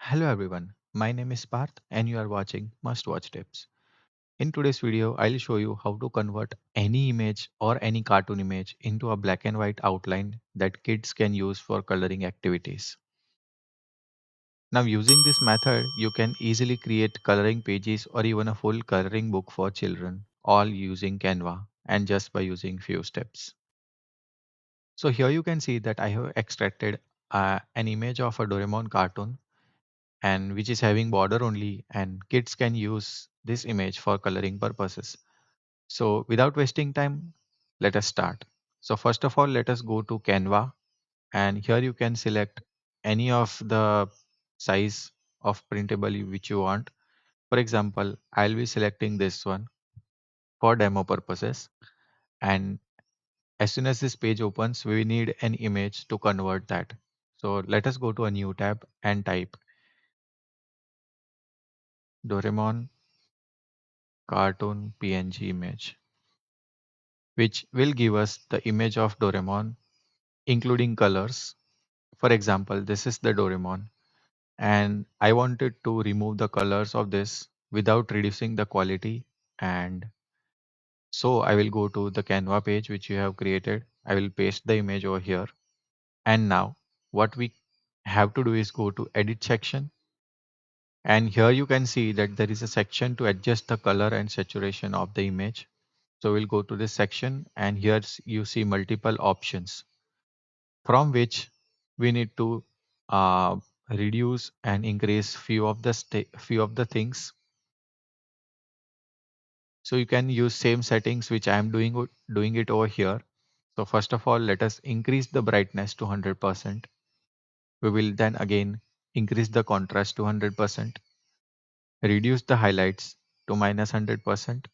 Hello everyone, my name is Parth and you are watching Must Watch Tips. In today's video, I'll show you how to convert any image or any cartoon image into a black and white outline that kids can use for coloring activities. Now using this method, you can easily create coloring pages or even a full coloring book for children, all using Canva and just by using few steps. So here you can see that I have extracted an image of a Doraemon cartoon and which is having border only, and kids can use this image for coloring purposes. So without wasting time, let us start. So first of all, let us go to Canva, and here you can select any of the size of printable which you want. For example, I'll be selecting this one for demo purposes, and as soon as this page opens, we need an image to convert that. So let us go to a new tab and type Doraemon cartoon PNG image, which will give us the image of Doraemon, including colors. For example, this is the Doraemon, and I wanted to remove the colors of this without reducing the quality. And so I will go to the Canva page which you have created. I will paste the image over here. And now what we have to do is go to edit section. And here you can see that there is a section to adjust the color and saturation of the image. So we'll go to this section, and here you see multiple options from which we need to uh, reduce and increase few of the things. So you can use same settings which I am doing it over here. So first of all, let us increase the brightness to 100%. We will then again increase the contrast to 100%, reduce the highlights to minus 100%.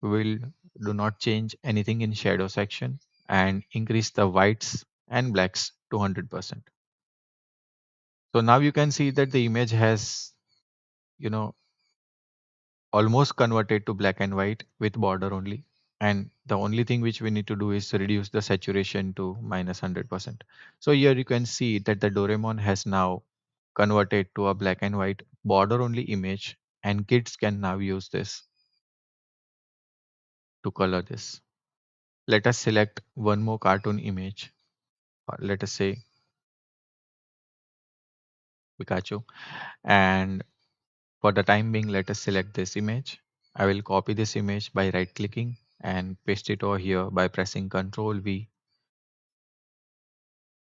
We will do not change anything in shadow section and increase the whites and blacks to 100%. So now you can see that the image has, you know, almost converted to black and white with border only. And the only thing which we need to do is reduce the saturation to minus 100%. So here you can see that the Doraemon has now converted to a black and white border only image, and kids can now use this to color this. Let us select one more cartoon image. Let us say Pikachu. And for the time being, let us select this image. I will copy this image by right clicking and paste it over here by pressing Ctrl V.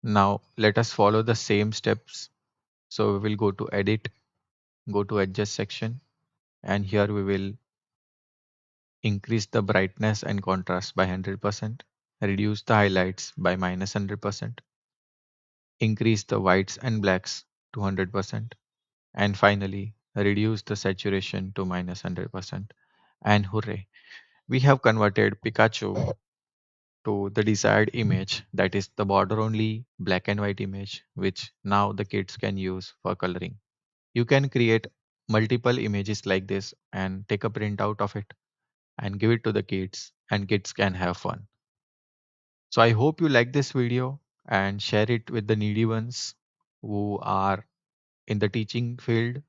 Now let us follow the same steps. So we will go to edit, go to adjust section, and here we will increase the brightness and contrast by 100%, reduce the highlights by minus 100%, increase the whites and blacks to 100%, and finally reduce the saturation to minus 100%. And hooray, we have converted Pikachu to the desired image, that is the border only black and white image, which now the kids can use for coloring. You can create multiple images like this and take a print out of it and give it to the kids, and kids can have fun. So I hope you like this video and share it with the needy ones who are in the teaching field